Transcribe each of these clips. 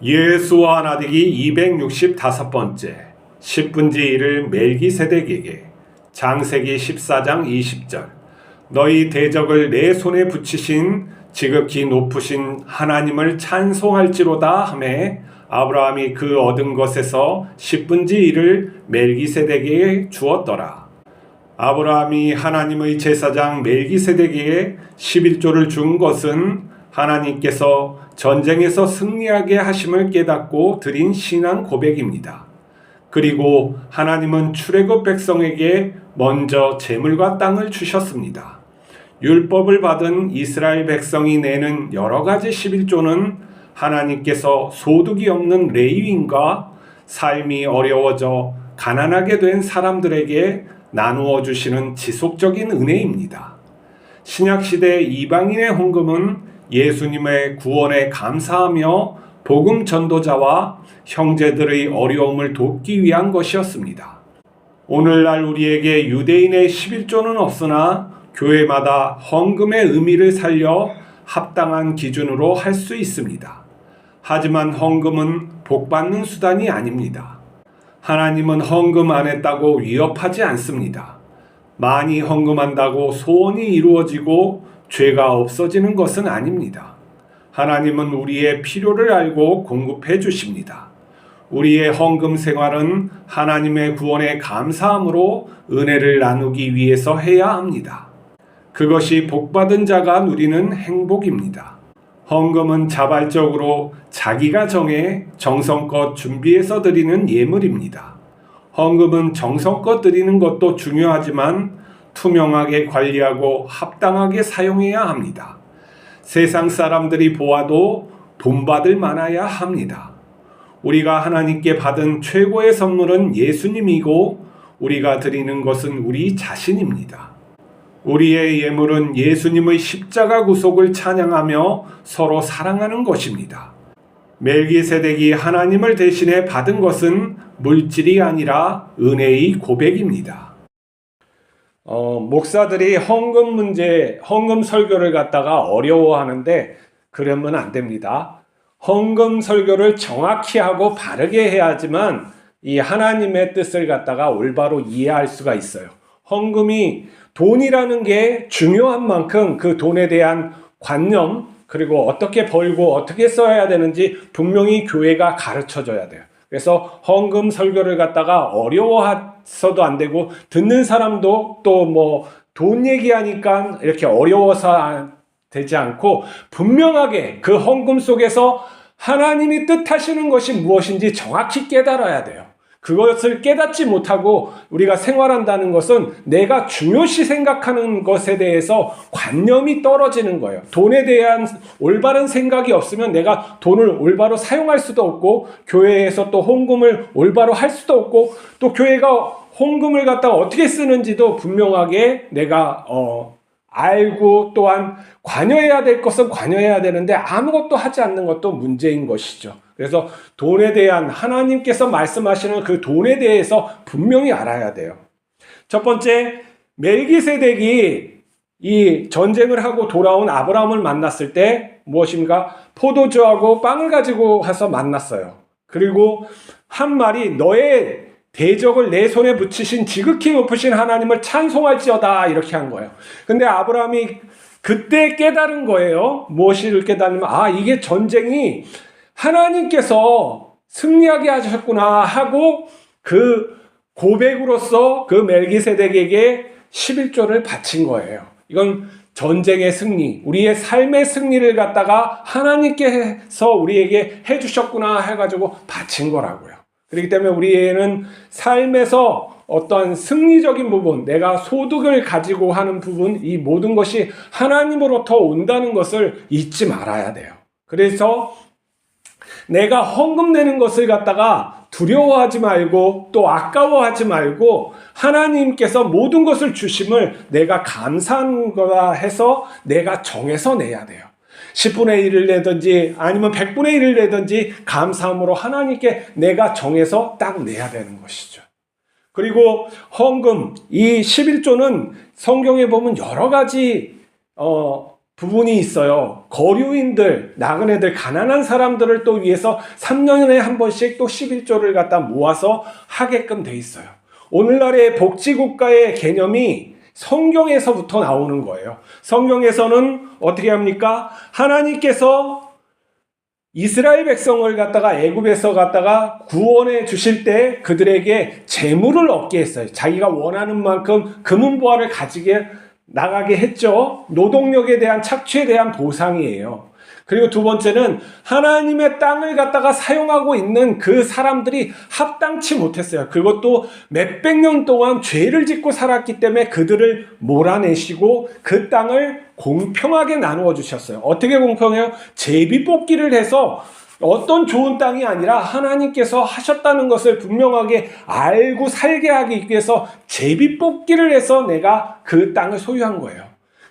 예수와 나되기 265번째 10분지 1을 멜기세덱에게. 창세기 14장 20절. 너희 대적을 내 손에 붙이신 지극히 높으신 하나님을 찬송할지로다 하매 아브라함이 그 얻은 것에서 10분지 1을 멜기세덱에게 주었더라. 아브라함이 하나님의 제사장 멜기세덱에게 11조를 준 것은 하나님께서 전쟁에서 승리하게 하심을 깨닫고 드린 신앙 고백입니다. 그리고 하나님은 출애굽 백성에게 먼저 재물과 땅을 주셨습니다. 율법을 받은 이스라엘 백성이 내는 여러 가지 11조는 하나님께서 소득이 없는 레위인과 삶이 어려워져 가난하게 된 사람들에게 나누어 주시는 지속적인 은혜입니다. 신약시대 이방인의 헌금은 예수님의 구원에 감사하며 복음 전도자와 형제들의 어려움을 돕기 위한 것이었습니다. 오늘날 우리에게 유대인의 11조는 없으나 교회마다 헌금의 의미를 살려 합당한 기준으로 할 수 있습니다. 하지만 헌금은 복받는 수단이 아닙니다. 하나님은 헌금 안 했다고 위협하지 않습니다. 많이 헌금한다고 소원이 이루어지고 죄가 없어지는 것은 아닙니다. 하나님은 우리의 필요를 알고 공급해 주십니다. 우리의 헌금 생활은 하나님의 구원에 감사함으로 은혜를 나누기 위해서 해야 합니다. 그것이 복받은 자가 누리는 행복입니다. 헌금은 자발적으로 자기가 정해 정성껏 준비해서 드리는 예물입니다. 헌금은 정성껏 드리는 것도 중요하지만 투명하게 관리하고 합당하게 사용해야 합니다. 세상 사람들이 보아도 돈 받을 만해야 합니다. 우리가 하나님께 받은 최고의 선물은 예수님이고 우리가 드리는 것은 우리 자신입니다. 우리의 예물은 예수님의 십자가 구속을 찬양하며 서로 사랑하는 것입니다. 멜기세덱이 하나님을 대신해 받은 것은 물질이 아니라 은혜의 고백입니다. 목사들이 헌금 설교를 갖다가 어려워하는데 그러면 안 됩니다. 헌금 설교를 정확히 하고 바르게 해야지만 이 하나님의 뜻을 갖다가 올바로 이해할 수가 있어요. 헌금이 돈이라는 게 중요한 만큼 그 돈에 대한 관념, 그리고 어떻게 벌고 어떻게 써야 되는지 분명히 교회가 가르쳐 줘야 돼요. 그래서 헌금 설교를 갖다가 어려워서도 안 되고 듣는 사람도 또 돈 얘기하니까 이렇게 어려워서 되지 않고 분명하게 그 헌금 속에서 하나님이 뜻하시는 것이 무엇인지 정확히 깨달아야 돼요. 그것을 깨닫지 못하고 우리가 생활한다는 것은 내가 중요시 생각하는 것에 대해서 관념이 떨어지는 거예요. 돈에 대한 올바른 생각이 없으면 내가 돈을 올바로 사용할 수도 없고 교회에서 또 헌금을 올바로 할 수도 없고 또 교회가 헌금을 갖다가 어떻게 쓰는지도 분명하게 내가 알고 또한 관여해야 될 것은 관여해야 되는데 아무것도 하지 않는 것도 문제인 것이죠. 그래서 돈에 대한 하나님께서 말씀하시는 그 돈에 대해서 분명히 알아야 돼요. 첫 번째, 멜기세덱이 이 전쟁을 하고 돌아온 아브라함을 만났을 때 무엇인가? 포도주하고 빵을 가지고 가서 만났어요. 그리고 한 말이 너의 대적을 내 손에 붙이신 지극히 높으신 하나님을 찬송할지어다 이렇게 한 거예요. 근데 아브라함이 그때 깨달은 거예요. 무엇을 깨달으면 이게 전쟁이 하나님께서 승리하게 하셨구나 하고 그 고백으로서 그 멜기세덱에게 11조를 바친 거예요. 이건 전쟁의 승리, 우리의 삶의 승리를 갖다가 하나님께서 우리에게 해주셨구나 해가지고 바친 거라고요. 그렇기 때문에 우리는 삶에서 어떠한 승리적인 부분, 내가 소득을 가지고 하는 부분, 이 모든 것이 하나님으로부터 온다는 것을 잊지 말아야 돼요. 그래서 내가 헌금 내는 것을 갖다가 두려워하지 말고 또 아까워하지 말고 하나님께서 모든 것을 주심을 내가 감사한 거라 해서 내가 정해서 내야 돼요. 10분의 1을 내든지 아니면 100분의 1을 내든지 감사함으로 하나님께 내가 정해서 딱 내야 되는 것이죠. 그리고 헌금, 이 11조는 성경에 보면 여러 가지 부분이 있어요. 거류인들, 나그네들, 가난한 사람들을 또 위해서 3년에 한 번씩 또 11조를 갖다 모아서 하게끔 돼 있어요. 오늘날의 복지국가의 개념이 성경에서부터 나오는 거예요. 성경에서는 어떻게 합니까? 하나님께서 이스라엘 백성을 갖다가 애굽에서 갖다가 구원해 주실 때 그들에게 재물을 얻게 했어요. 자기가 원하는 만큼 금은보화를 가지게 나가게 했죠. 노동력에 대한 착취에 대한 보상이에요. 그리고 두 번째는 하나님의 땅을 갖다가 사용하고 있는 그 사람들이 합당치 못했어요. 그것도 몇백 년 동안 죄를 짓고 살았기 때문에 그들을 몰아내시고 그 땅을 공평하게 나누어 주셨어요. 어떻게 공평해요? 제비뽑기를 해서 어떤 좋은 땅이 아니라 하나님께서 하셨다는 것을 분명하게 알고 살게 하기 위해서 제비뽑기를 해서 내가 그 땅을 소유한 거예요.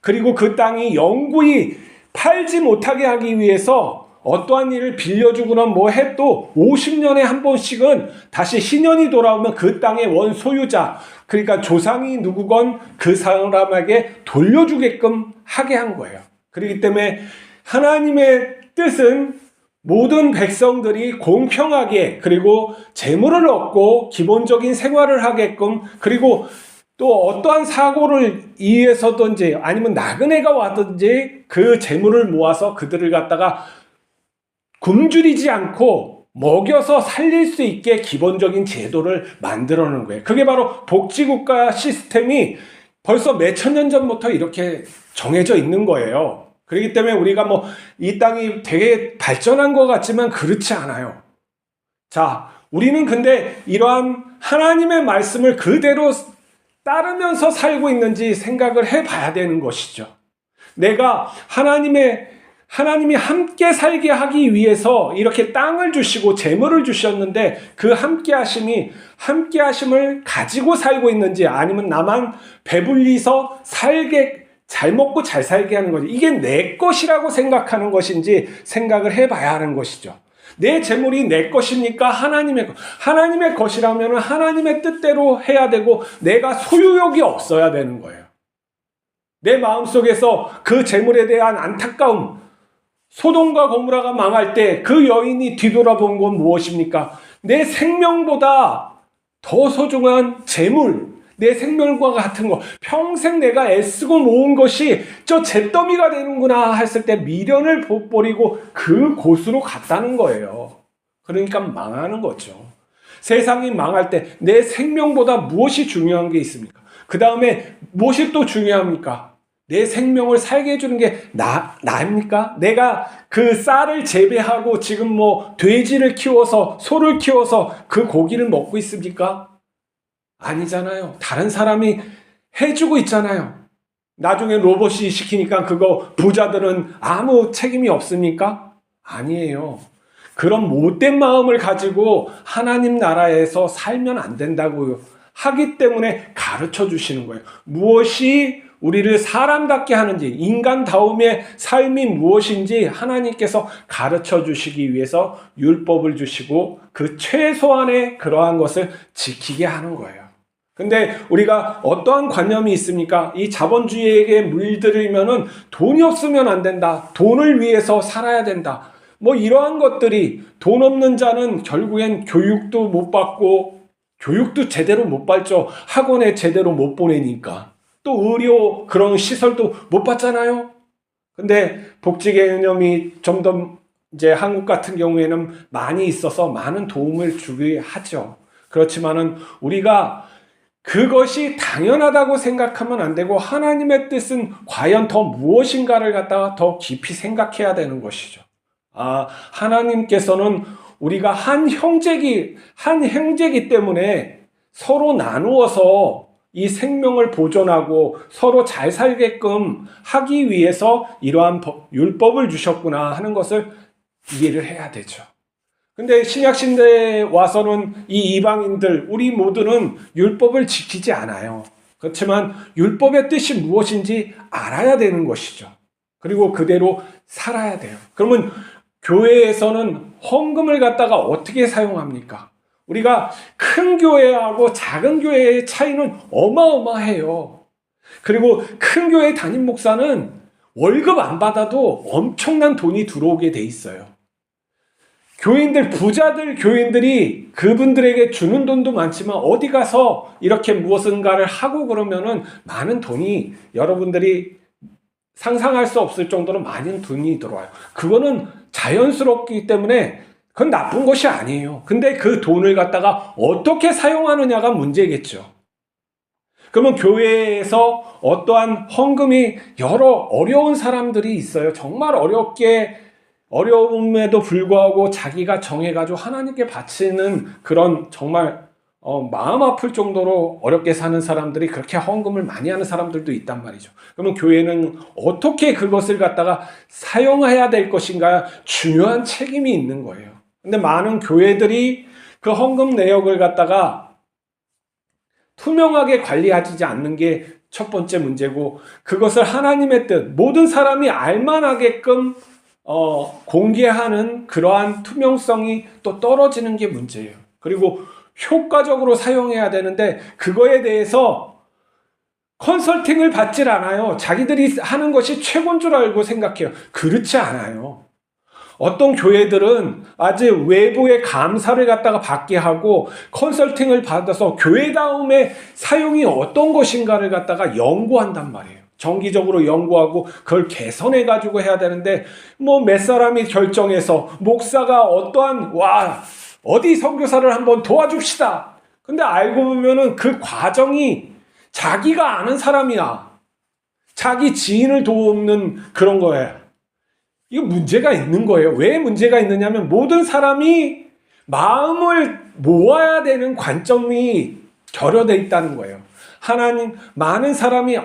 그리고 그 땅이 영구히 팔지 못하게 하기 위해서 어떠한 일을 빌려주거나 뭐 해도 50년에 한 번씩은 다시 신년이 돌아오면 그 땅의 원소유자, 그러니까 조상이 누구건 그 사람에게 돌려주게끔 하게 한 거예요. 그렇기 때문에 하나님의 뜻은 모든 백성들이 공평하게 그리고 재물을 얻고 기본적인 생활을 하게끔, 그리고 또 어떠한 사고를 이해서든지 아니면 나그네가 와든지 그 재물을 모아서 그들을 갖다가 굶주리지 않고 먹여서 살릴 수 있게 기본적인 제도를 만들어 놓은 거예요. 그게 바로 복지국가 시스템이 벌써 몇천 년 전부터 이렇게 정해져 있는 거예요. 그렇기 때문에 우리가 뭐 이 땅이 되게 발전한 것 같지만 그렇지 않아요. 자, 우리는 근데 이러한 하나님의 말씀을 그대로 따르면서 살고 있는지 생각을 해봐야 되는 것이죠. 내가 하나님이 함께 살게 하기 위해서 이렇게 땅을 주시고 재물을 주셨는데 그 함께하심을 가지고 살고 있는지, 아니면 나만 배불리서 잘 먹고 잘 살게 하는 거지, 이게 내 것이라고 생각하는 것인지 생각을 해봐야 하는 것이죠. 내 재물이 내 것입니까? 하나님의 것이라면 하나님의 뜻대로 해야 되고 내가 소유욕이 없어야 되는 거예요. 내 마음속에서 그 재물에 대한 안타까움, 소돔과 고모라가 망할 때 그 여인이 뒤돌아본 건 무엇입니까? 내 생명보다 더 소중한 재물, 내 생명과 같은 거, 평생 내가 애쓰고 모은 것이 저 잿더미가 되는구나 했을 때 미련을 버리고 그 곳으로 갔다는 거예요. 그러니까 망하는 거죠. 세상이 망할 때 내 생명보다 무엇이 중요한 게 있습니까? 그 다음에 무엇이 또 중요합니까? 내 생명을 살게 해주는 게 나입니까? 내가 그 쌀을 재배하고 지금 뭐 돼지를 키워서 소를 키워서 그 고기를 먹고 있습니까? 아니잖아요. 다른 사람이 해주고 있잖아요. 나중에 로봇이 시키니까 그거 부자들은 아무 책임이 없습니까? 아니에요. 그런 못된 마음을 가지고 하나님 나라에서 살면 안 된다고 하기 때문에 가르쳐 주시는 거예요. 무엇이 우리를 사람답게 하는지, 인간다움의 삶이 무엇인지 하나님께서 가르쳐 주시기 위해서 율법을 주시고 그 최소한의 그러한 것을 지키게 하는 거예요. 근데 우리가 어떠한 관념이 있습니까? 이 자본주의에게 물들이면은 돈이 없으면 안 된다. 돈을 위해서 살아야 된다. 뭐 이러한 것들이, 돈 없는 자는 결국엔 교육도 못 받고, 교육도 제대로 못 받죠. 학원에 제대로 못 보내니까. 또 의료 그런 시설도 못 받잖아요. 근데 복지 개념이 좀 더 이제 한국 같은 경우에는 많이 있어서 많은 도움을 주게 하죠. 그렇지만은 우리가 그것이 당연하다고 생각하면 안 되고 하나님의 뜻은 과연 더 무엇인가를 갖다가 더 깊이 생각해야 되는 것이죠. 하나님께서는 우리가 한 형제기 때문에 서로 나누어서 이 생명을 보존하고 서로 잘 살게끔 하기 위해서 이러한 율법을 주셨구나 하는 것을 이해를 해야 되죠. 근데 신약시대에 와서는 이 이방인들, 우리 모두는 율법을 지키지 않아요. 그렇지만 율법의 뜻이 무엇인지 알아야 되는 것이죠. 그리고 그대로 살아야 돼요. 그러면 교회에서는 헌금을 갖다가 어떻게 사용합니까? 우리가 큰 교회하고 작은 교회의 차이는 어마어마해요. 그리고 큰 교회 담임 목사는 월급 안 받아도 엄청난 돈이 들어오게 돼 있어요. 교인들, 부자들 교인들이 그분들에게 주는 돈도 많지만 어디 가서 이렇게 무엇인가를 하고 그러면은 많은 돈이 여러분들이 상상할 수 없을 정도로 많은 돈이 들어와요. 그거는 자연스럽기 때문에 그건 나쁜 것이 아니에요. 근데 그 돈을 갖다가 어떻게 사용하느냐가 문제겠죠. 그러면 교회에서 어떠한 헌금이 여러 어려운 사람들이 있어요. 정말 어려움에도 불구하고 자기가 정해가지고 하나님께 바치는 그런 정말 마음 아플 정도로 어렵게 사는 사람들이 그렇게 헌금을 많이 하는 사람들도 있단 말이죠. 그러면 교회는 어떻게 그것을 갖다가 사용해야 될 것인가 중요한 책임이 있는 거예요. 근데 많은 교회들이 그 헌금 내역을 갖다가 투명하게 관리하지 않는 게 첫 번째 문제고, 그것을 하나님의 뜻, 모든 사람이 알만하게끔 공개하는 그러한 투명성이 또 떨어지는 게 문제예요. 그리고 효과적으로 사용해야 되는데 그거에 대해서 컨설팅을 받질 않아요. 자기들이 하는 것이 최고인 줄 알고 생각해요. 그렇지 않아요. 어떤 교회들은 아주 외부의 감사를 갖다가 받게 하고 컨설팅을 받아서 교회다움의 사용이 어떤 것인가를 갖다가 연구한단 말이에요. 정기적으로 연구하고 그걸 개선해가지고 해야 되는데 뭐 몇 사람이 결정해서 목사가 어떠한 어디 선교사를 한번 도와줍시다. 근데 알고 보면은 그 과정이 자기가 아는 사람이야. 자기 지인을 돕는 그런 거예요. 이거 문제가 있는 거예요. 왜 문제가 있느냐면 모든 사람이 마음을 모아야 되는 관점이 결여되어 있다는 거예요. 하나님, 많은 사람이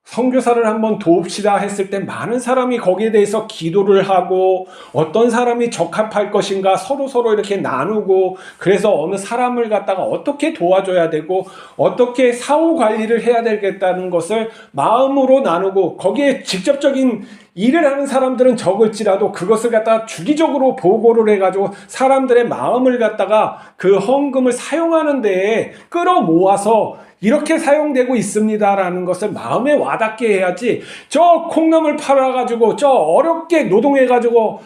선교사를 한번 도웁시다 했을 때 많은 사람이 거기에 대해서 기도를 하고 어떤 사람이 적합할 것인가 서로 이렇게 나누고, 그래서 어느 사람을 갖다가 어떻게 도와줘야 되고 어떻게 사후 관리를 해야 되겠다는 것을 마음으로 나누고, 거기에 직접적인 일을 하는 사람들은 적을지라도 그것을 갖다가 주기적으로 보고를 해가지고 사람들의 마음을 갖다가 그 헌금을 사용하는 데에 끌어모아서 이렇게 사용되고 있습니다라는 것을 마음에 와닿게 해야지, 저 콩나물 팔아가지고 저 어렵게 노동해가지고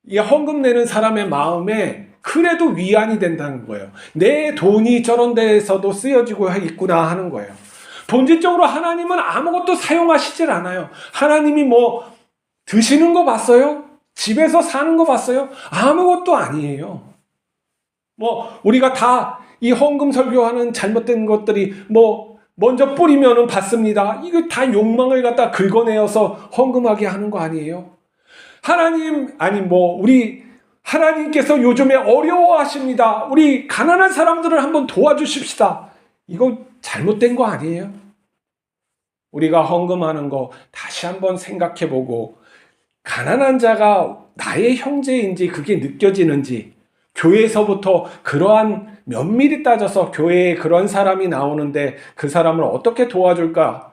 이 헌금 내는 사람의 마음에 그래도 위안이 된다는 거예요. 내 돈이 저런 데에서도 쓰여지고 있구나 하는 거예요. 본질적으로 하나님은 아무것도 사용하시질 않아요. 하나님이 뭐 드시는 거 봤어요? 집에서 사는 거 봤어요? 아무것도 아니에요. 뭐 우리가 다 이 헌금 설교하는 잘못된 것들이 뭐 먼저 뿌리면은 받습니다. 이거 다 욕망을 갖다 긁어내어서 헌금하게 하는 거 아니에요? 우리 하나님께서 요즘에 어려워하십니다. 우리 가난한 사람들을 한번 도와주십시다. 이거 잘못된 거 아니에요? 우리가 헌금하는 거 다시 한번 생각해보고, 가난한 자가 나의 형제인지 그게 느껴지는지, 교회에서부터 그러한 면밀히 따져서 교회에 그런 사람이 나오는데 그 사람을 어떻게 도와줄까?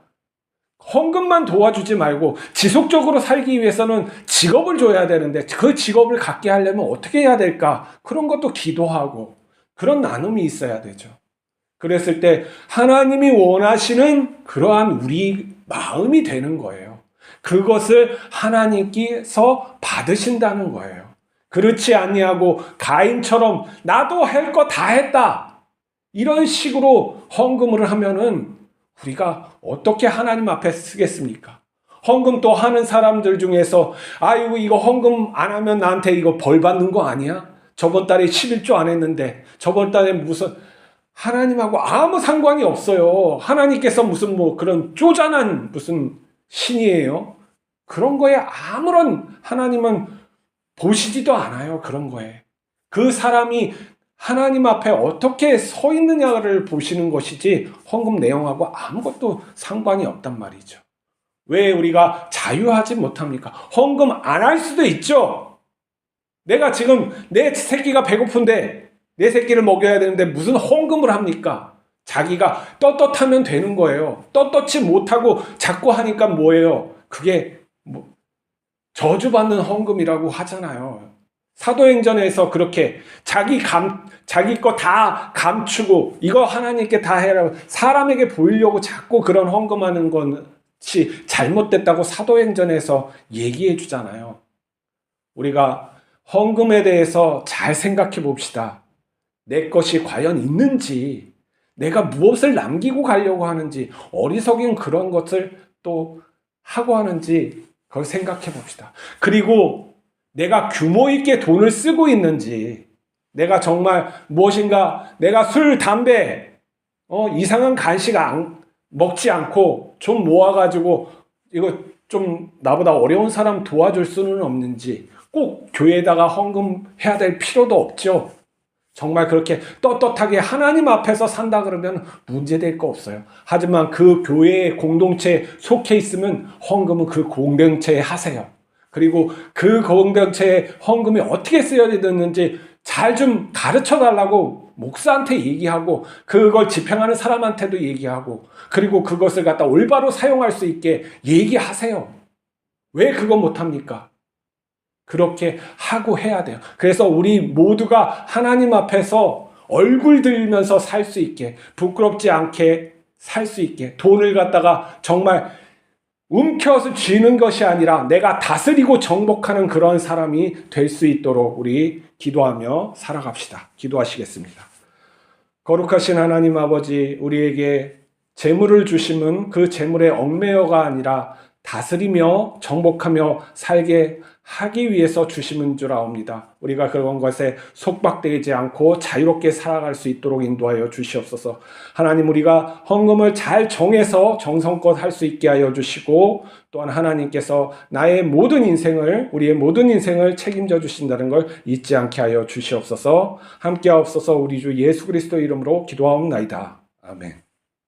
헌금만 도와주지 말고 지속적으로 살기 위해서는 직업을 줘야 되는데 그 직업을 갖게 하려면 어떻게 해야 될까? 그런 것도 기도하고 그런 나눔이 있어야 되죠. 그랬을 때 하나님이 원하시는 그러한 우리 마음이 되는 거예요. 그것을 하나님께서 받으신다는 거예요. 그렇지 아니하고 가인처럼 나도 할 거 다 했다, 이런 식으로 헌금을 하면은 우리가 어떻게 하나님 앞에 쓰겠습니까? 헌금 또 하는 사람들 중에서 아이고 이거 헌금 안 하면 나한테 이거 벌 받는 거 아니야? 저번 달에 11조 안 했는데 저번 달에 무슨, 하나님하고 아무 상관이 없어요. 하나님께서 무슨 뭐 그런 쪼잔한 무슨 신이에요? 그런 거에 아무런 하나님은 보시지도 않아요. 그런 거에 그 사람이 하나님 앞에 어떻게 서 있느냐를 보시는 것이지 헌금 내용하고 아무것도 상관이 없단 말이죠. 왜 우리가 자유하지 못합니까? 헌금 안 할 수도 있죠. 내가 지금 내 새끼가 배고픈데 내 새끼를 먹여야 되는데 무슨 헌금을 합니까? 자기가 떳떳하면 되는 거예요. 떳떳지 못하고 자꾸 하니까 뭐예요? 그게 뭐 저주받는 헌금이라고 하잖아요. 사도행전에서 그렇게 자기 거 다 감추고 이거 하나님께 다 해라, 사람에게 보이려고 자꾸 그런 헌금하는 건 잘못됐다고 사도행전에서 얘기해 주잖아요. 우리가 헌금에 대해서 잘 생각해 봅시다. 내 것이 과연 있는지, 내가 무엇을 남기고 가려고 하는지, 어리석인 그런 것을 또 하고 하는지 그걸 생각해 봅시다. 그리고 내가 규모 있게 돈을 쓰고 있는지, 내가 정말 무엇인가 내가 술, 담배, 이상한 간식 먹지 않고 좀 모아가지고 이거 좀 나보다 어려운 사람 도와줄 수는 없는지, 꼭 교회에다가 헌금해야 될 필요도 없죠. 정말 그렇게 떳떳하게 하나님 앞에서 산다 그러면 문제될 거 없어요. 하지만 그 교회의 공동체에 속해 있으면 헌금은 그 공동체에 하세요. 그리고 그 공동체의 헌금이 어떻게 쓰여야 되는지 잘 좀 가르쳐 달라고 목사한테 얘기하고, 그걸 집행하는 사람한테도 얘기하고, 그리고 그것을 갖다 올바로 사용할 수 있게 얘기하세요. 왜 그거 못합니까? 그렇게 하고 해야 돼요. 그래서 우리 모두가 하나님 앞에서 얼굴 들면서 살 수 있게, 부끄럽지 않게 살 수 있게, 돈을 갖다가 정말 움켜서 쥐는 것이 아니라 내가 다스리고 정복하는 그런 사람이 될 수 있도록 우리 기도하며 살아갑시다. 기도하시겠습니다. 거룩하신 하나님 아버지, 우리에게 재물을 주심은 그 재물에 얽매여가 아니라 다스리며 정복하며 살게 하기 위해서 주심은 줄 아옵니다. 우리가 그런 것에 속박되지 않고 자유롭게 살아갈 수 있도록 인도하여 주시옵소서. 하나님, 우리가 헌금을 잘 정해서 정성껏 할 수 있게 하여 주시고, 또한 하나님께서 나의 모든 인생을, 우리의 모든 인생을 책임져 주신다는 걸 잊지 않게 하여 주시옵소서. 함께하옵소서. 우리 주 예수 그리스도 이름으로 기도하옵나이다. 아멘.